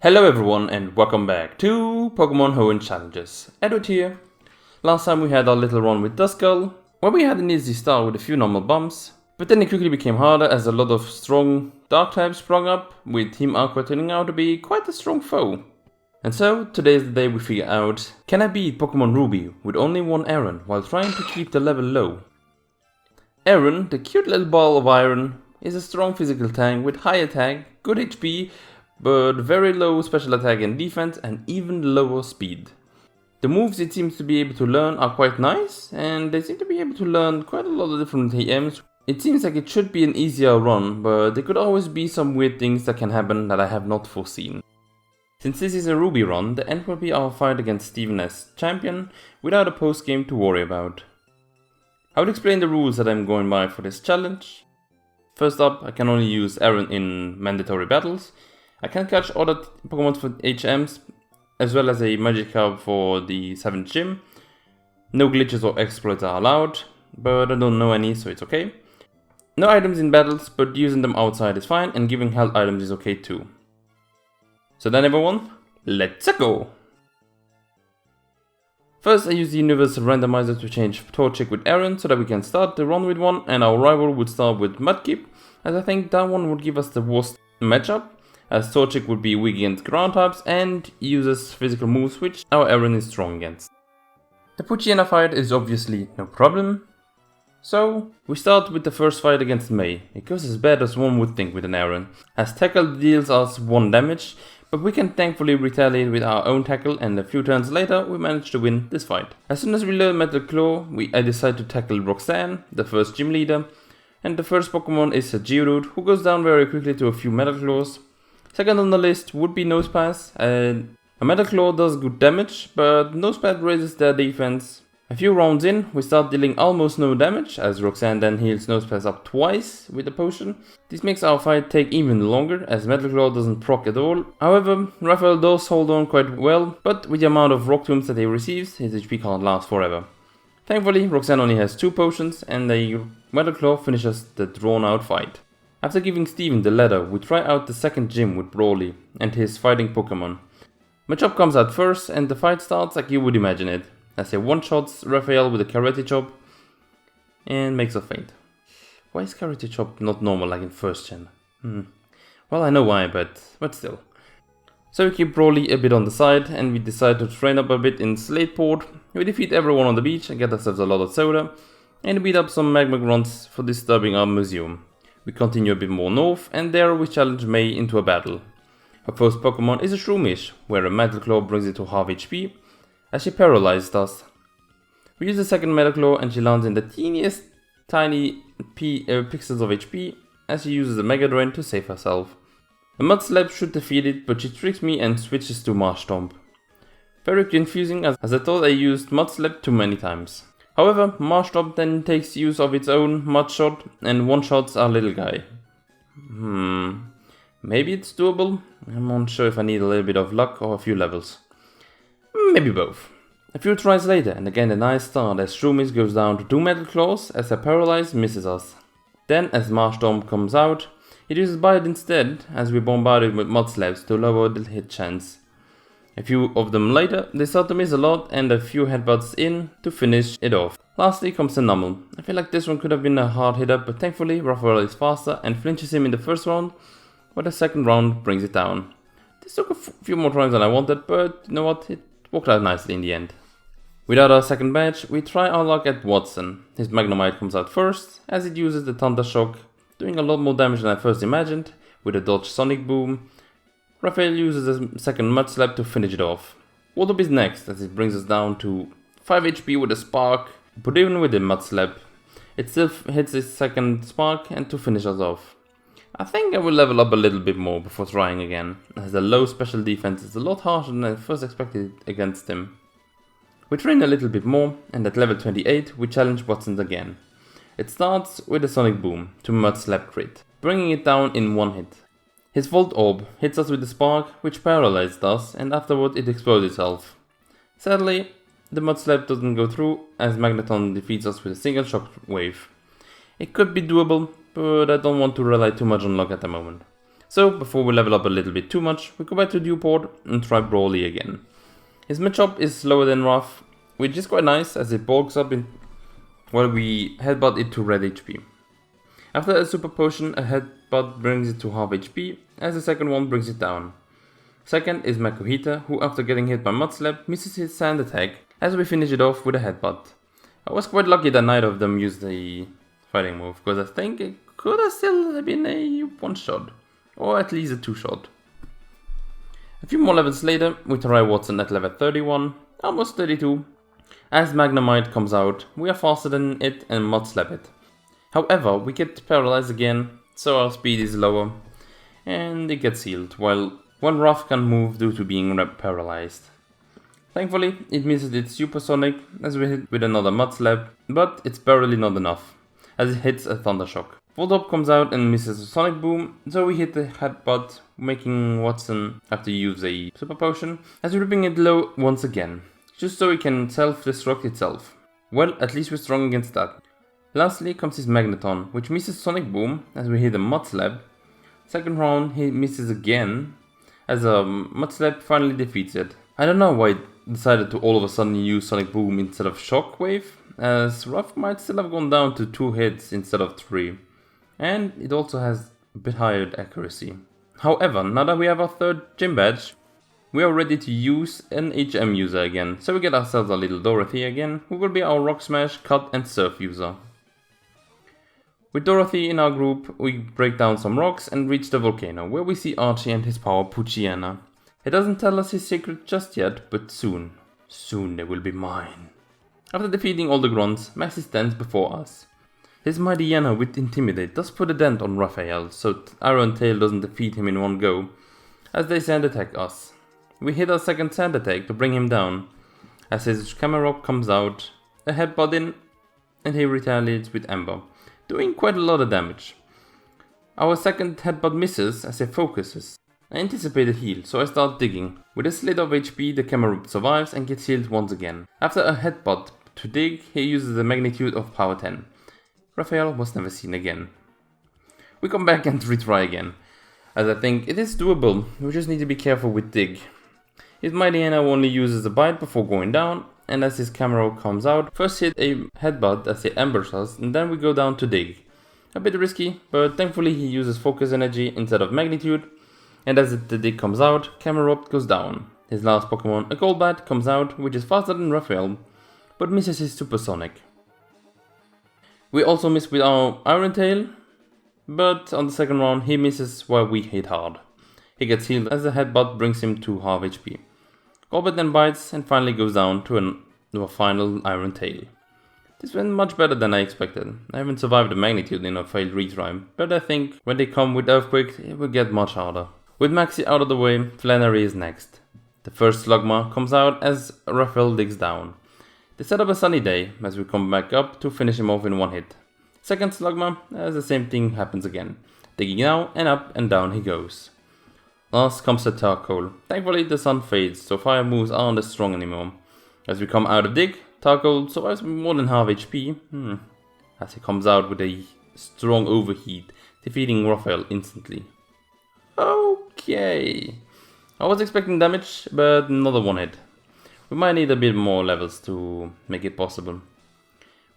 Hello everyone and welcome back to Pokemon Hoenn Challenges. Eduard here. Last time we had our little run with Duskull, where we had an easy start with a few normal bumps, but then it quickly became harder as a lot of strong dark types sprung up, with Team Aqua turning out to be quite a strong foe. And so, today is the day we figure out, can I beat Pokemon Ruby with only one Aron while trying to keep the level low? Aron, the cute little ball of iron, is a strong physical tank with high attack, good HP, but very low special attack and defense and even lower speed. The moves it seems to be able to learn are quite nice, and they seem to be able to learn quite a lot of different TMs. It seems like it should be an easier run, but there could always be some weird things that can happen that I have not foreseen. Since this is a Ruby run, the end will be our fight against Steven as champion, without a post game to worry about. I would explain the rules that I'm going by for this challenge. First up, I can only use Aron in mandatory battles. I can catch other Pokemon for HMs, as well as a Magikarp for the 7th gym. No glitches or exploits are allowed, but I don't know any, so it's okay. No items in battles, but using them outside is fine, and giving health items is okay too. So then everyone, let's go! First I use the Universal Randomizer to change Torchic with Aron so that we can start the run with one, and our rival would start with Mudkip, as I think that one would give us the worst matchup, as Torchic would be weak against ground types and uses physical moves which our Aron is strong against. The Poochyena fight is obviously no problem, so we start with the first fight against May. It goes as bad as one would think with an Aron, as Tackle deals us 1 damage, but we can thankfully retaliate with our own Tackle, and a few turns later we manage to win this fight. As soon as we learn Metal Claw, I decide to tackle Roxanne, the first gym leader, and the first Pokemon is a Geodude, who goes down very quickly to a few Metal Claws. Second on the list would be Nosepass, and a Metal Claw does good damage, but Nosepass raises their defense. A few rounds in, we start dealing almost no damage, as Roxanne then heals Nosepass up twice with a potion. This makes our fight take even longer, as Metal Claw doesn't proc at all. However, Raphael does hold on quite well, but with the amount of Rock Tombs that he receives, his HP can't last forever. Thankfully, Roxanne only has 2 potions, and the Metal Claw finishes the drawn out fight. After giving Steven the letter, we try out the 2nd gym with Brawly and his fighting Pokemon. Machop comes out first, and the fight starts like you would imagine it, as he one-shots Raphael with a Karate Chop and makes a faint. Why is Karate Chop not normal like in 1st gen? Well, I know why, but still. So we keep Brawly a bit on the side, and we decide to train up a bit in Slateport. We defeat everyone on the beach and get ourselves a lot of soda, and beat up some Magma grunts for disturbing our museum. We continue a bit more north, and there we challenge May into a battle. Her first Pokemon is a Shroomish, where a Metal Claw brings it to half HP, as she paralyzed us. We use the 2nd Metal Claw, and she lands in the teeniest tiny pixels of HP, as she uses a Mega Drain to save herself. A Mud Slap should defeat it, but she tricks me and switches to Marsh Stomp. Very confusing, as I thought I used Mud Slap too many times. However, Marsh Stomp then takes use of its own Mud Shot and one-shots our little guy. Maybe it's doable? I'm not sure if I need a little bit of luck or a few levels. Maybe both. A few tries later, and again a nice start as Shroomish goes down to 2 Metal Claws as her Paralyze misses us. Then, as Marsh Stomp comes out, it uses Bite instead, as we bombard it with Mud Slaps to lower the hit chance. A few of them later, they start to miss a lot, and a few headbutts in to finish it off. Lastly comes the Numel. I feel like this one could have been a hard hitter, but thankfully Raphael is faster and flinches him in the 1st round, but the 2nd round brings it down. This took a few more tries than I wanted, but you know what, it worked out nicely in the end. Without our 2nd badge, we try our luck at Watson. His Magnemite comes out first, as it uses the Thunder Shock, doing a lot more damage than I first imagined, with a dodge Sonic Boom. Raphael uses a 2nd Mud Slap to finish it off. Water is next, as it brings us down to 5 HP with a Spark, but even with the Mud Slap, it still hits its 2nd Spark and to finish us off. I think I will level up a little bit more before trying again, as the low special defense is a lot harsher than I first expected against him. We train a little bit more, and at level 28 we challenge Watson again. It starts with a Sonic Boom to Mud Slap crit, bringing it down in 1 hit. His Volt Orb hits us with the Spark, which paralyzed us, and afterward it explodes itself. Sadly, the Mud Slap doesn't go through, as Magneton defeats us with a single Shock Wave. It could be doable, but I don't want to rely too much on luck at the moment. So before we level up a little bit too much, we go back to Eduard and try Brawly again. His matchup is slower than Raph, which is quite nice as it bulks up while we headbutt it to red HP. After a super potion, a headbutt brings it to half HP, as the second one brings it down. Second is Magma, who after getting hit by Mud Slap misses his sand attack, as we finish it off with a headbutt. I was quite lucky that neither of them used the fighting move, because I think it could have still been a one shot, or at least a two shot. A few more levels later, we try Watson at level 31, almost 32. As Magma comes out, we are faster than it and Mud Slap it. However, we get paralyzed again, so our speed is lower, and it gets healed, while one Raph can move due to being paralyzed. Thankfully, it misses its supersonic as we hit with another Mud Slap, but it's barely not enough, as it hits a Thundershock. Voltop comes out and misses a Sonic Boom, so we hit the headbutt, making Watson have to use a super potion, as we're ripping it low once again, just so it can self-destruct itself. Well, at least we're strong against that. Lastly comes his Magneton, which misses Sonic Boom as we hit a Mud Slap. Second round he misses again, as a Mud Slap finally defeats it. I don't know why it decided to all of a sudden use Sonic Boom instead of Shockwave, as Raph might still have gone down to 2 hits instead of 3. And it also has a bit higher accuracy. However, now that we have our third gym badge, we are ready to use an HM user again, so we get ourselves a little Dorothy again, who will be our Rock Smash, Cut and Surf user. With Dorothy in our group, we break down some rocks and reach the volcano, where we see Archie and his power Poochyena. He doesn't tell us his secret just yet, but soon they will be mine. After defeating all the grunts, Maxie stands before us. His mighty Yenna with Intimidate does put a dent on Raphael, so Aron Tail doesn't defeat him in one go, as they sand attack us. We hit our second sand attack to bring him down, as his camera comes out, a headbutt in, and he retaliates with Ember, doing quite a lot of damage. Our second headbutt misses as he focuses. I anticipate a heal, so I start digging. With a slit of HP, the Camerupt survives and gets healed once again. After a headbutt to dig, he uses the magnitude of power 10. Raphael was never seen again. We come back and retry again, as I think it is doable, we just need to be careful with dig. His mighty Anna only uses a bite before going down, and as his camera comes out, first hit a headbutt as he ambushes us, and then we go down to dig. A bit risky, but thankfully he uses focus energy instead of magnitude, and as the dig comes out, Camerupt goes down. His last Pokemon, a Golbat, comes out, which is faster than Raphael, but misses his Supersonic. We also miss with our Iron Tail, but on the second round he misses while we hit hard. He gets healed as the headbutt brings him to half HP. Golbat then bites and finally goes down to a final Iron Tail. This went much better than I expected. I haven't survived the magnitude in a failed retry, but I think when they come with Earthquake it will get much harder. With Maxi out of the way, Flannery is next. The first Slugma comes out as Raphael digs down. They set up a sunny day as we come back up to finish him off in one hit. Second Slugma, as the same thing happens again. Digging down and up and down he goes. Last comes the Tarkole. Thankfully the sun fades, so fire moves aren't as strong anymore. As we come out of dig, Tarkole survives with more than half HP, as he comes out with a strong overheat, defeating Raphael instantly. Okay. I was expecting damage, but another one hit. We might need a bit more levels to make it possible.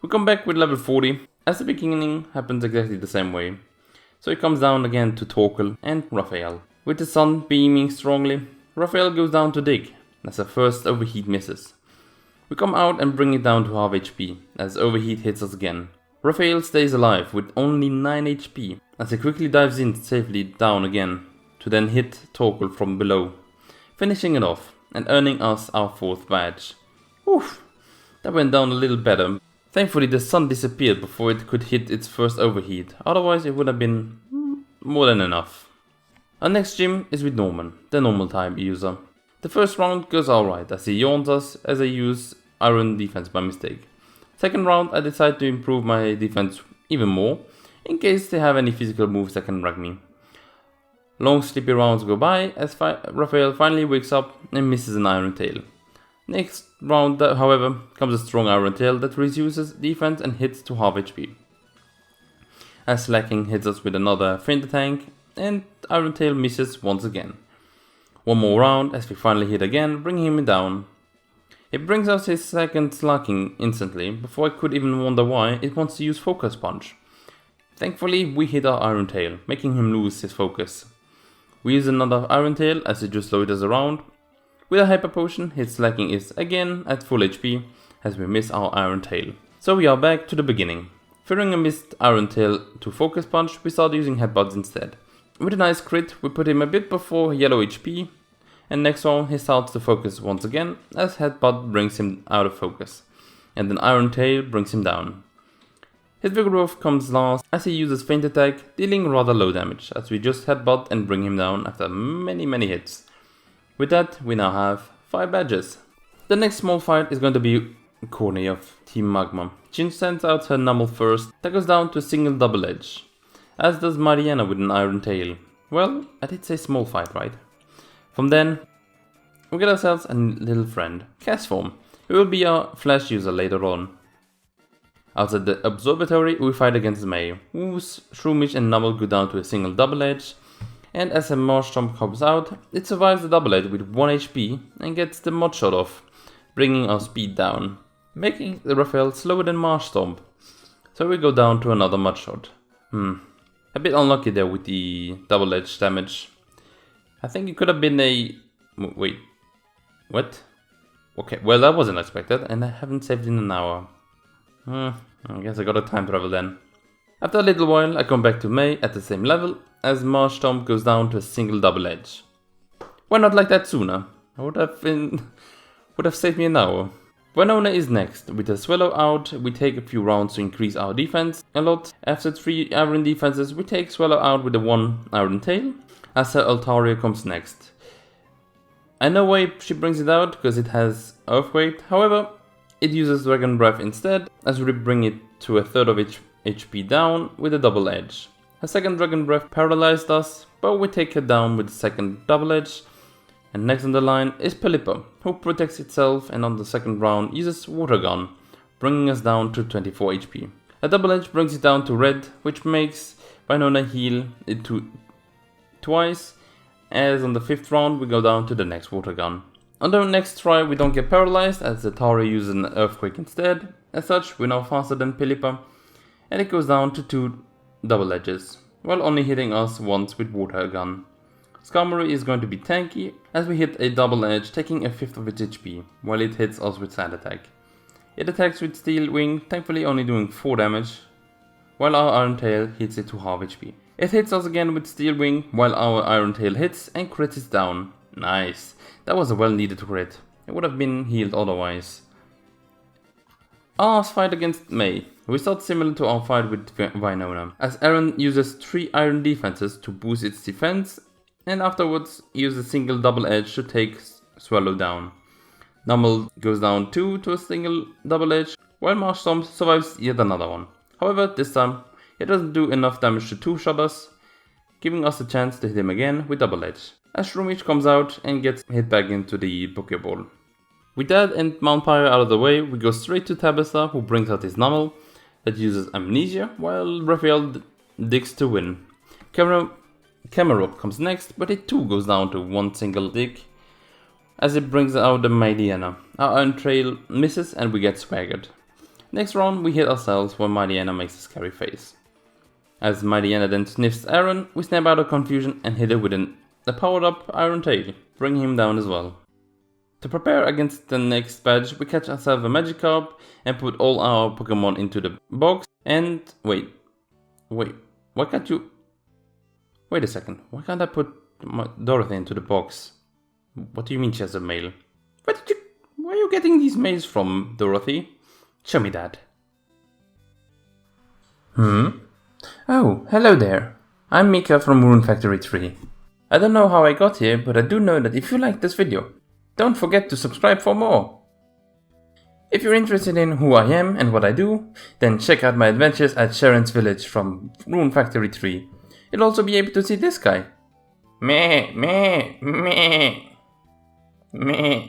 We come back with level 40, as the beginning happens exactly the same way. So it comes down again to Torkel and Raphael. With the sun beaming strongly, Raphael goes down to dig, as the first overheat misses. We come out and bring it down to half HP, as overheat hits us again. Raphael stays alive with only 9 HP, as he quickly dives in safely down again, to then hit Torkel from below, finishing it off and earning us our 4th badge. Oof, that went down a little better. Thankfully the sun disappeared before it could hit its first overheat, otherwise it would have been more than enough. Our next gym is with Norman, the normal type user. The first round goes alright as he yawns us as I use Iron defense by mistake. Second round I decide to improve my defense even more, in case they have any physical moves that can wreck me. Long sleepy rounds go by as Raphael finally wakes up and misses an Iron Tail. Next round, however, comes a strong Iron Tail that reduces defense and hits to half HP. As Slacking hits us with another Fender Tank, and Iron Tail misses once again. One more round as we finally hit again, bringing him down. It brings us his second slacking instantly. Before I could even wonder why, it wants to use Focus Punch. Thankfully, we hit our Iron Tail, making him lose his focus. We use another Iron Tail as it just loiters around. With a Hyper Potion, his slacking is again at full HP as we miss our Iron Tail. So we are back to the beginning. Fearing a missed Iron Tail to Focus Punch, we start using Headbutts instead. With a nice crit, we put him a bit before yellow HP, and next round he starts to focus once again as Headbutt brings him out of focus, and then Iron Tail brings him down. His Vigoroth comes last as he uses Feint Attack, dealing rather low damage as we just Headbutt and bring him down after many hits. With that, we now have 5 badges. The next small fight is going to be Corny of Team Magma. She sends out her Numble first, that goes down to a single double edge, as does Mariana with an Iron Tail. Well, I did say small fight, right? From then, we get ourselves a little friend, Castform, who will be our flash user later on. Outside the observatory, we fight against May, whose Shroomish and Numble go down to a single double edge, and as a Marsh Stomp comes out, it survives the double edge with 1 HP and gets the Mod Shot off, bringing our speed down, making the Raphael slower than Marsh Stomp. So we go down to another Mud Shot. A bit unlucky there with the double edge damage. I think it could have been a... Wait. What? Okay, well that wasn't expected, and I haven't saved in an hour. I guess I gotta time travel then. After a little while, I come back to May at the same level, as Marsh Stomp goes down to a single double edge. Why not like that sooner? I would have saved me an hour. Winona is next. With a Swallow out, we take a few rounds to increase our defense a lot. After 3 Iron defenses, we take Swallow out with a 1 Iron Tail, as her Altaria comes next. I know why she brings it out, because it has Earthquake. However, it uses Dragon Breath instead, as we bring it to a third of its HP down with a double edge. Her second Dragon Breath paralyzed us, but we take her down with the second double edge. And next on the line is Pelipper, who protects itself and on the second round uses Water Gun, bringing us down to 24 HP. A double edge brings it down to red, which makes Winona heal it to twice, as on the 5th round we go down to the next Water Gun. On the next try we don't get paralyzed as the Tari uses an Earthquake instead. As such, we're now faster than Pelipper, and it goes down to 2 double edges, while only hitting us once with Water Gun. Skarmory is going to be tanky, as we hit a double edge taking a 5th of its HP, while it hits us with Sand Attack. It attacks with Steel Wing, thankfully only doing 4 damage, while our Iron Tail hits it to half HP. It hits us again with Steel Wing, while our Iron Tail hits and crits it down. Nice, that was a well needed crit. It would have been healed otherwise. Our fight against May. We start similar to our fight with Winona, as Aron uses 3 Iron defenses to boost its defense, and afterwards uses a single double edge to take Swallow down. Numble goes down 2 to a single double edge, while Marsh Stomp survives yet another one. However, this time it doesn't do enough damage to 2-shot us, giving us a chance to hit him again with double edge, as Shroomish comes out and gets hit back into the Pokeball. With that and Mount Pyre out of the way, we go straight to Tabitha, who brings out his Numble that uses Amnesia, while Raphael digs to win. Camerupt comes next, but it too goes down to 1 single dig, as it brings out the Mightyena. Our Iron Trail misses and we get swaggered. Next round we hit ourselves while Mightyena makes a scary face. As Mightyena then sniffs Aron, we snap out of confusion and hit it with a powered up Iron Tail, bringing him down as well. To prepare against the next badge, we catch ourselves a Magikarp and put all our Pokemon into the box. And wait, why can't you? Wait a second, why can't I put Dorothy into the box? What do you mean she has a mail? Where are you getting these mails from, Dorothy? Show me that. Oh, hello there. I'm Mika from Rune Factory 3. I don't know how I got here, but I do know that if you like this video, don't forget to subscribe for more. If you're interested in who I am and what I do, then check out my adventures at Sharon's Village from Rune Factory 3. You'll also be able to see this guy. Meh, meh, meh, meh.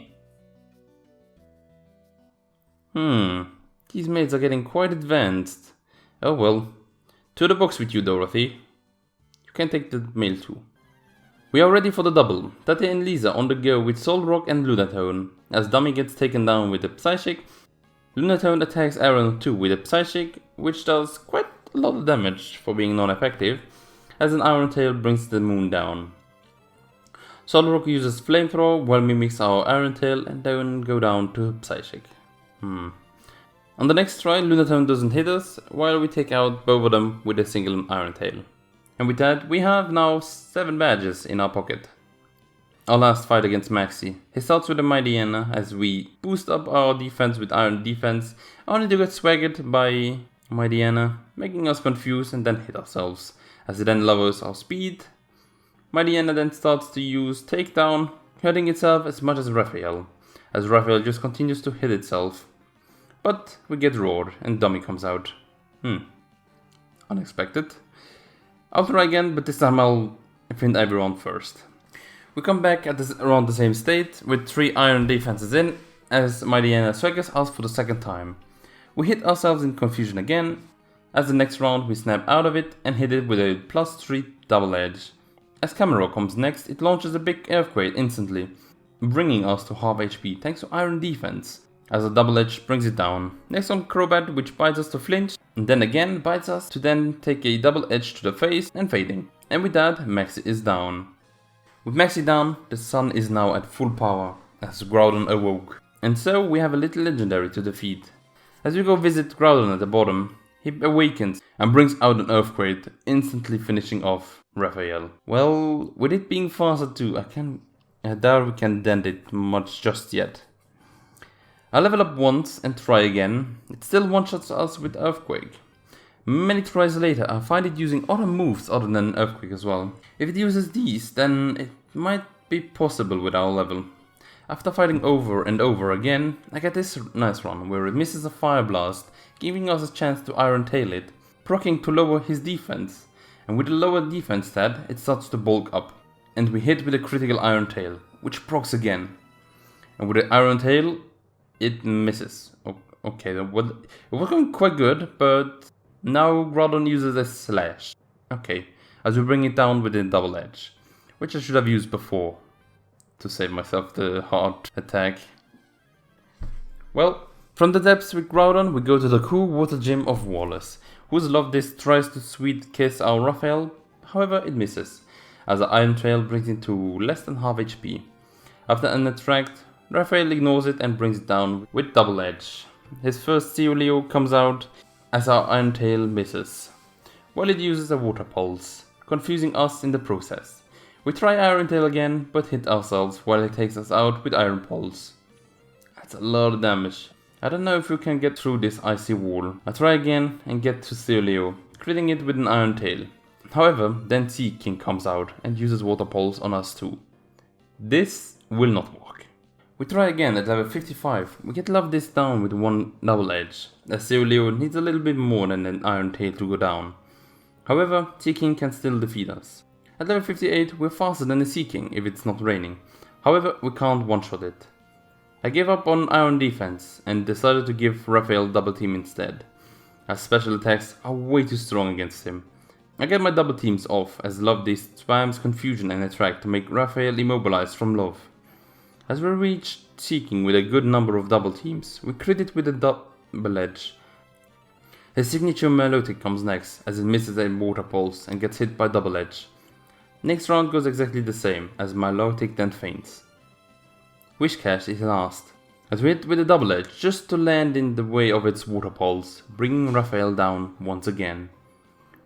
These maids are getting quite advanced. Oh well. To the box with you, Dorothy. You can take the mail too. We are ready for the double. Tate and Lisa on the go with Soul Rock and Lunatone. As Dummy gets taken down with the Psychic, Lunatone attacks Aron too with a Psychic, which does quite a lot of damage for being non-effective, as an Iron Tail brings the moon down. Soul Rock uses Flamethrower while mimics our Iron Tail and then go down to Psychic. On the next try, Lunatone doesn't hit us, while we take out both of them with a single Iron Tail. And with that, we have now 7 badges in our pocket. Our last fight against Maxi. He starts with a Mighty Anna as we boost up our defense with Iron Defense, only to get swaggered by Mighty Anna, making us confused and then hit ourselves, as it then lowers our speed. Mighty Anna then starts to use Takedown, hurting itself as much as Raphael just continues to hit itself. But we get roared and Dummy comes out. Unexpected. I'll try again, but this time I'll defend everyone first. We come back at around the same state with 3 Iron Defenses in, as Mighty Anna swaggers us for the second time. We hit ourselves in confusion again, as the next round we snap out of it and hit it with a +3 double edge. As Camaro comes next, it launches a big earthquake instantly, bringing us to half HP thanks to Iron Defense, as a double edge brings it down. Next on Crobat, which bites us to flinch, and then again bites us to then take a double edge to the face and fading. And with that, Maxi is down. With Maxi down, the sun is now at full power, as Groudon awoke. And so we have a little legendary to defeat. As we go visit Groudon at the bottom, he awakens and brings out an earthquake, instantly finishing off Raphael. Well, with it being faster too, I doubt we can dent it much just yet. I level up once and try again. It still one-shots us with Earthquake. Many tries later, I find it using other moves other than Earthquake as well. If it uses these, then it might be possible with our level. After fighting over and over again, I get this nice run where it misses a Fire Blast, giving us a chance to Iron Tail it, proccing to lower his defense. And with a lower defense stat, it starts to bulk up. And we hit with a critical Iron Tail, which procs again. And with the Iron Tail, it misses. Okay, it was going quite good, but now Groudon uses a Slash. Okay, as we bring it down with a double edge, which I should have used before to save myself the hard attack. Well, from the depths with Groudon, we go to the cool water gym of Wallace, whose love this tries to sweet kiss our Raphael, however it misses, as the Iron Trail brings it to less than half HP. After an attract, Raphael ignores it and brings it down with double edge. His first Leo comes out as our Iron Tail misses, while it uses a Water Pulse, confusing us in the process. We try Iron Tail again, but hit ourselves while it takes us out with Iron Pulse. That's a lot of damage. I don't know if we can get through this icy wall. I try again and get to Leo, critting it with an Iron Tail. However, then Sea King comes out and uses Water Pulse on us too. This will not work. We try again at level 55. We get love this down with one double edge, as Leo needs a little bit more than an Iron Tail to go down. However, Sea King can still defeat us. At level 58, we're faster than the Sea King if it's not raining. However, we can't one-shot it. I gave up on Iron Defense and decided to give Raphael double team instead, as special attacks are way too strong against him. I get my double teams off as Loveday spams Confusion and Attract to make Raphael immobilized from love. As we reach Sea King with a good number of double teams, we crit it with a double edge. His signature Melodic comes next, as it misses a Water Pulse and gets hit by double edge. Next round goes exactly the same, as Melodic then faints. Wishcash is last, as we hit with a double edge just to land in the way of its Water Pulse, bringing Raphael down once again.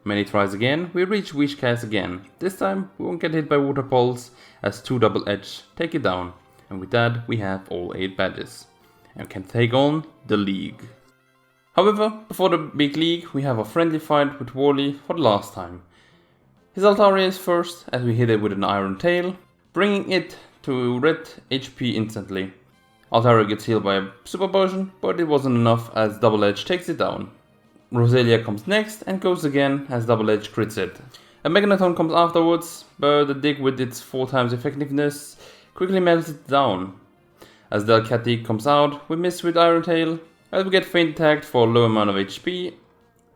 Many tries again, we reach Wishcash again. This time we won't get hit by Water Pulse, as 2 double edge take it down. And with that, we have all 8 badges, and can take on the League. However, before the big league, we have a friendly fight with Wally for the last time. His Altaria is first, as we hit it with an Iron Tail, bringing it to red HP instantly. Altaria gets healed by a Super Potion, but it wasn't enough as Double Edge takes it down. Roselia comes next and goes again as Double Edge crits it. A Magneton comes afterwards, but the dig with its 4 times effectiveness quickly melts it down. As Delcatty comes out, we miss with Iron Tail, as we get faint attacked for a low amount of HP.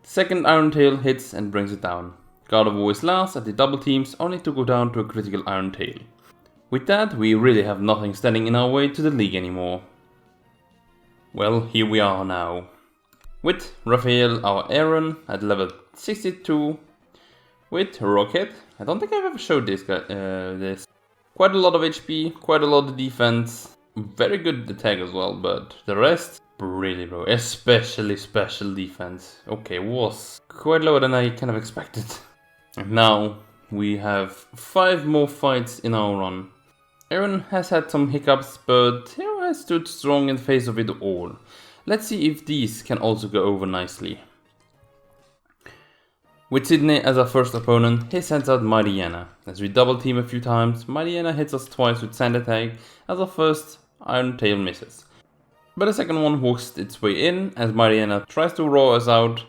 The second Iron Tail hits and brings it down. God of War is last at the double teams, only to go down to a critical Iron Tail. With that, we really have nothing standing in our way to the league anymore. Well, here we are now. With Raphael, our Aron, at level 62. With Rocket. I don't think I've ever showed this guy. Quite a lot of HP, quite a lot of defense. Very good attack as well, but the rest, really low. Especially special defense. Okay, was quite lower than I kind of expected. And now we have 5 more fights in our run. Aron has had some hiccups, but he has stood strong in the face of it all. Let's see if these can also go over nicely. With Sydney as our first opponent, he sends out Mariana. As we double team a few times, Mariana hits us twice with Sand Attack as our first Iron Tail misses. But the second one works its way in as Mariana tries to roar us out.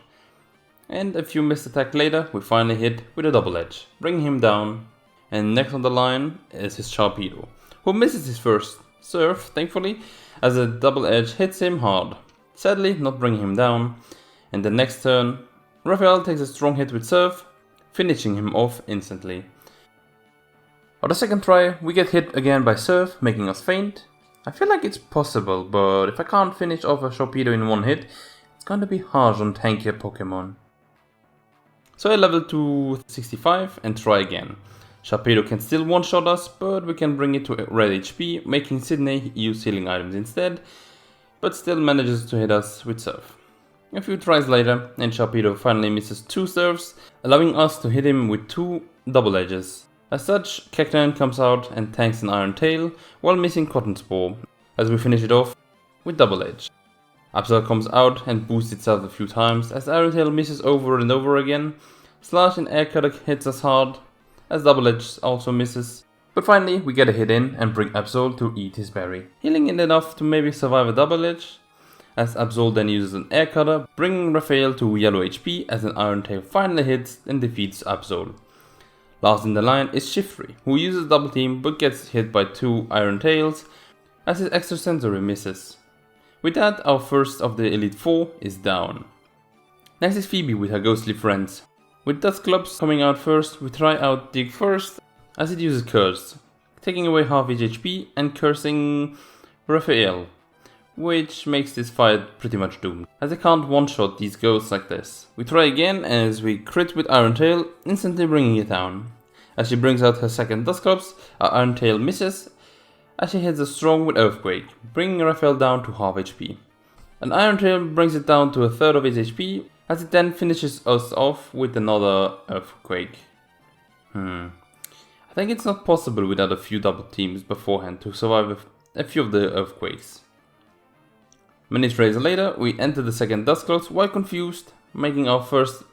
And a few missed attacks later, we finally hit with a double edge, bringing him down. And next on the line is his Sharpedo, who misses his first serve, thankfully, as a double edge hits him hard. Sadly, not bringing him down. And the next turn, Raphael takes a strong hit with serve, finishing him off instantly. On the second try, we get hit again by serve, making us faint. I feel like it's possible, but if I can't finish off a Sharpedo in one hit, it's gonna be harsh on tankier Pokemon. So I level to 65 and try again. Sharpedo can still one-shot us, but we can bring it to red HP, making Sydney use healing items instead, but still manages to hit us with serve. A few tries later, and Sharpedo finally misses 2 serves, allowing us to hit him with 2 double edges. As such, Cacturne comes out and tanks an Iron Tail, while missing Cotton Spore, as we finish it off with double edge. Absol comes out and boosts itself a few times, as Iron Tail misses over and over again. Slash and Air Cutter hits us hard, as double edge also misses. But finally, we get a hit in and bring Absol to eat his berry, healing it enough to maybe survive a double edge, as Absol then uses an Air Cutter, bringing Raphael to yellow HP as an Iron Tail finally hits and defeats Absol. Last in the line is Shiftry, who uses double team but gets hit by 2 Iron Tails, as his extrasensory misses. With that, our first of the Elite 4 is down. Next is Phoebe with her ghostly friends. With Dusclops coming out first, we try out Dig first, as it uses Curse, taking away half each HP and cursing Raphael, which makes this fight pretty much doomed, as I can't one-shot these ghosts like this. We try again as we crit with Iron Tail, instantly bringing it down. As she brings out her second Dusclops, our Iron Tail misses, as she hits us strong with Earthquake, bringing Raphael down to half HP. An Iron Tail brings it down to a third of its HP, as it then finishes us off with another Earthquake. I think it's not possible without a few double teams beforehand to survive a few of the Earthquakes. Many trays later, we enter the second Dusclops while confused, making our first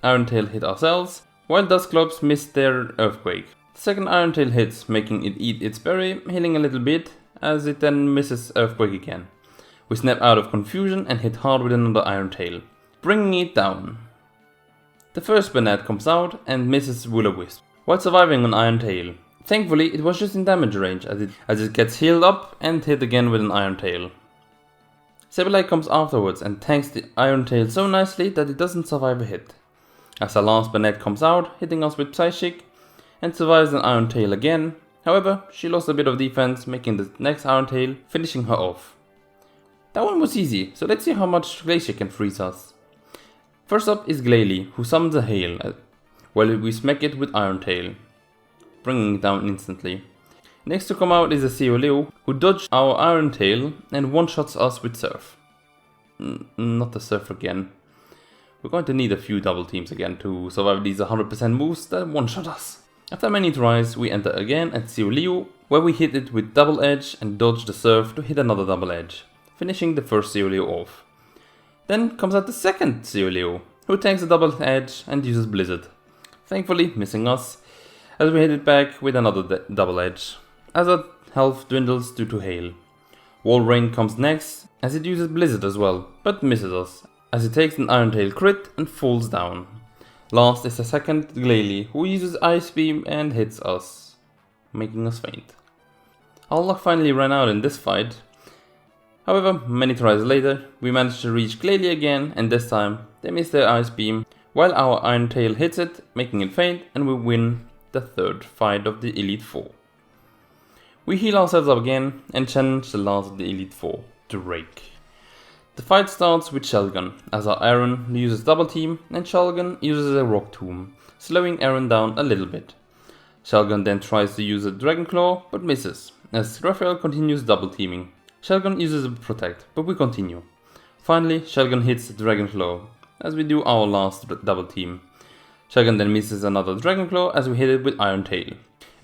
Iron Tail hit ourselves, while Dusclops missed their Earthquake. The second Iron Tail hits, making it eat its berry, healing a little bit, as it then misses Earthquake again. We snap out of confusion and hit hard with another Iron Tail, bringing it down. The first Banette comes out and misses Will-O-Wisp, while surviving on Iron Tail. Thankfully, it was just in damage range, as it gets healed up and hit again with an Iron Tail. Sableye comes afterwards and tanks the Iron Tail so nicely that it doesn't survive a hit. As our last Banette comes out, hitting us with Psychic, and survives an Iron Tail again. However, she lost a bit of defense, making the next Iron Tail, finishing her off. That one was easy, so let's see how much Glacier can freeze us. First up is Glalie, who summons a Hail, while we smack it with Iron Tail, bringing it down instantly. Next to come out is a Seoleo, who dodged our Iron Tail and one-shots us with Surf. Not the Surf again. We're going to need a few double teams again to survive these 100% moves that one-shot us. After many tries, we enter again at Seoleo, where we hit it with double edge and dodge the Surf to hit another double edge, finishing the first Seoleo off. Then comes out the second Seoleo, who tanks a double edge and uses Blizzard, thankfully missing us, as we hit it back with another double edge, as our health dwindles due to Hail. Wall Rain comes next, as it uses Blizzard as well, but misses us, as it takes an Iron Tail crit and falls down. Last is the second Glalie, who uses Ice Beam and hits us, making us faint. Our luck finally ran out in this fight. However, many tries later, we managed to reach Glalie again, and this time they missed their Ice Beam, while our Iron Tail hits it, making it faint, and we win the third fight of the Elite Four. We heal ourselves up again and challenge the last of the Elite Four, the Rake. The fight starts with Challanges, as our Aron uses double team and Challanges uses a rock tomb, slowing Aron down a little bit. Challanges then tries to use a Dragon Claw but misses, as Raphael continues double teaming. Challanges uses a protect, but we continue. Finally, Challanges hits the Dragon Claw, as we do our last double team. Challanges then misses another Dragon Claw as we hit it with Iron Tail.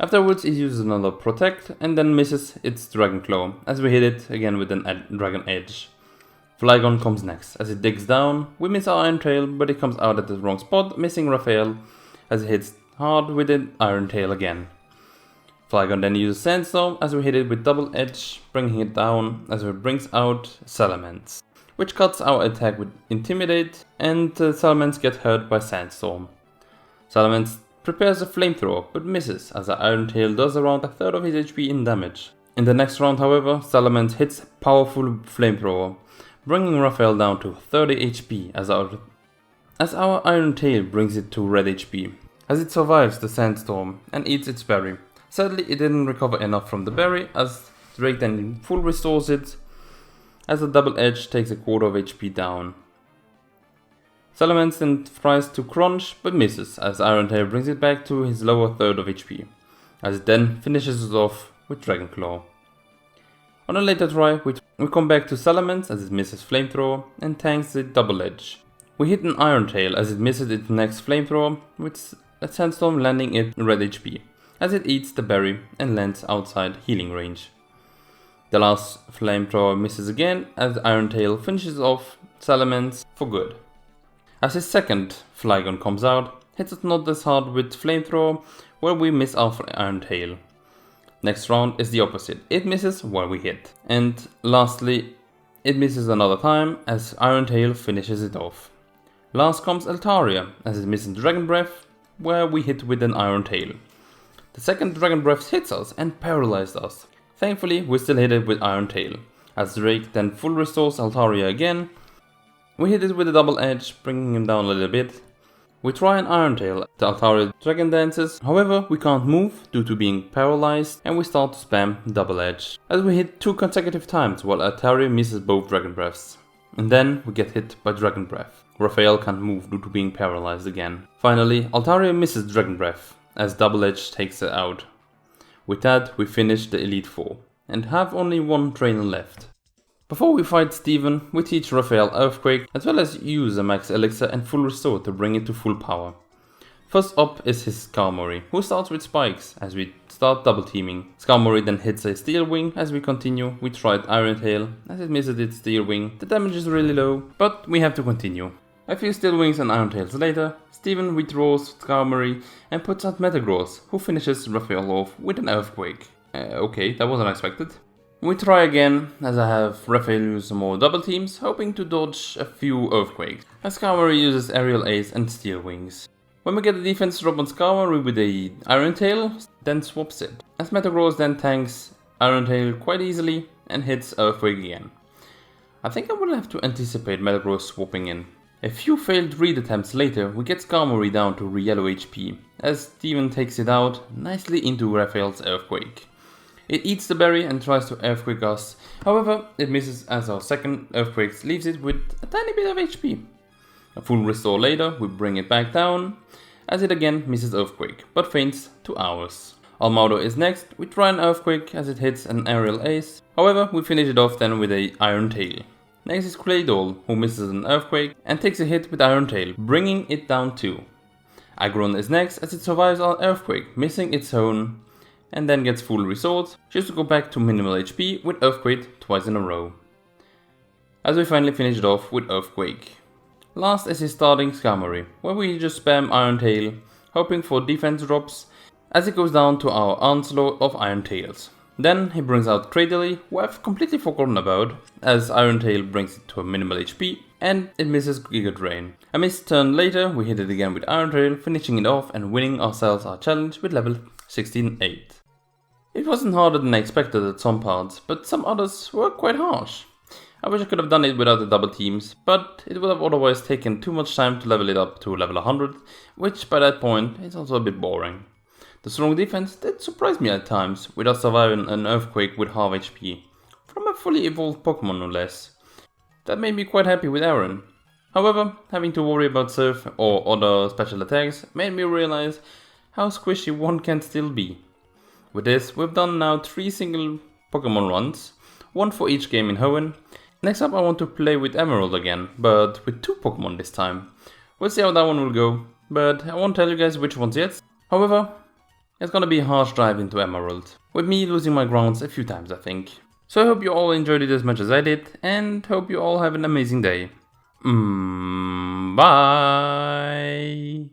Afterwards, he uses another protect and then misses its Dragon Claw, as we hit it again with a Dragon Edge. Flygon comes next. As it digs down, we miss our Iron Tail, but it comes out at the wrong spot, missing Raphael, as it hits hard with an Iron Tail again. Flygon then uses Sandstorm, as we hit it with Double Edge, bringing it down, as it brings out Challanges, which cuts our attack with Intimidate, and Challanges get hurt by Sandstorm. Challanges prepares a flamethrower, but misses, as the Iron Tail does around a third of his HP in damage. In the next round, however, Challanges hits a powerful flamethrower, bringing Raphael down to 30 HP, as our Iron Tail brings it to red HP, as it survives the Sandstorm and eats its berry. Sadly, it didn't recover enough from the berry, as Drake then full restores it, as the Double Edge takes a quarter of HP down. Challanges then tries to crunch, but misses, as Iron Tail brings it back to his lower third of HP, as it then finishes it off with Dragon Claw. On a later try, we come back to Challanges, as it misses Flamethrower, and tanks the Double Edge. We hit an Iron Tail, as it misses its next Flamethrower, with a Sandstorm landing it red HP, as it eats the berry and lands outside healing range. The last Flamethrower misses again, as Iron Tail finishes off Challanges for good. As his second Flygon comes out, hits us not as hard with Flamethrower, where we miss our Iron Tail. Next round is the opposite, it misses while we hit. And lastly, it misses another time, as Iron Tail finishes it off. Last comes Altaria, as it misses Dragon Breath, where we hit with an Iron Tail. The second Dragon Breath hits us and paralyzed us. Thankfully, we still hit it with Iron Tail, as Drake then full restores Altaria again. We hit it with a Double Edge, bringing him down a little bit. We try an Iron Tail, the Altaria Dragon Dances, however we can't move due to being paralyzed, and we start to spam Double Edge, as we hit 2 consecutive times while Altaria misses both Dragon Breaths. And then we get hit by Dragon Breath. Raphael can't move due to being paralyzed again. Finally, Altaria misses Dragon Breath, as Double Edge takes it out. With that, we finish the Elite Four, and have only one trainer left. Before we fight Steven, we teach Raphael Earthquake, as well as use a max elixir and full restore to bring it to full power. First up is his Skarmory, who starts with spikes, as we start double teaming. Skarmory then hits a Steel Wing. As we continue, we tried Iron Tail, as it misses its Steel Wing. The damage is really low, but we have to continue. A few Steel Wings and Iron Tails later, Steven withdraws Skarmory and puts out Metagross, who finishes Raphael off with an Earthquake. Okay, that wasn't expected. We try again, as I have Raphael use some more double teams, hoping to dodge a few Earthquakes, as Skarmory uses Aerial Ace and Steel Wings. When we get a defense drop on Skarmory with a Iron Tail, then swaps it, as Metagross then tanks Iron Tail quite easily and hits Earthquake again. I think I will have to anticipate Metagross swapping in. A few failed read attempts later, we get Skarmory down to yellow HP, as Steven takes it out nicely into Raphael's Earthquake. It eats the berry and tries to Earthquake us, however it misses as our second Earthquake leaves it with a tiny bit of HP. A full restore later, we bring it back down, as it again misses Earthquake, but faints to ours. Almaudo is next, we try an Earthquake as it hits an Aerial Ace, however we finish it off then with a Iron Tail. Next is Claydol, who misses an Earthquake and takes a hit with Iron Tail, bringing it down too. Aggron is next as it survives our Earthquake, missing its Hoenn, and then gets full restored, just to go back to minimal HP with Earthquake twice in a row. As we finally finish it off with Earthquake. Last is his starting Skarmory, where we just spam Iron Tail, hoping for defense drops, as it goes down to our onslaught of Iron Tails. Then he brings out Cradily, who I've completely forgotten about, as Iron Tail brings it to a minimal HP, and it misses Giga Drain. A missed turn later, we hit it again with Iron Tail, finishing it off and winning ourselves our challenge with level 16-8. It wasn't harder than I expected at some parts, but some others were quite harsh. I wish I could have done it without the double teams, but it would have otherwise taken too much time to level it up to level 100, which by that point is also a bit boring. The strong defense did surprise me at times, without surviving an earthquake with half HP, from a fully evolved Pokemon no less. That made me quite happy with Aron. However, having to worry about Surf or other special attacks made me realize how squishy one can still be. With this, we've done now 3 single Pokemon runs, 1 for each game in Hoenn. Next up I want to play with Emerald again, but with 2 Pokemon this time. We'll see how that one will go, but I won't tell you guys which ones yet. However, it's gonna be a harsh drive into Emerald, with me losing my grounds a few times I think. So I hope you all enjoyed it as much as I did, and hope you all have an amazing day. Bye!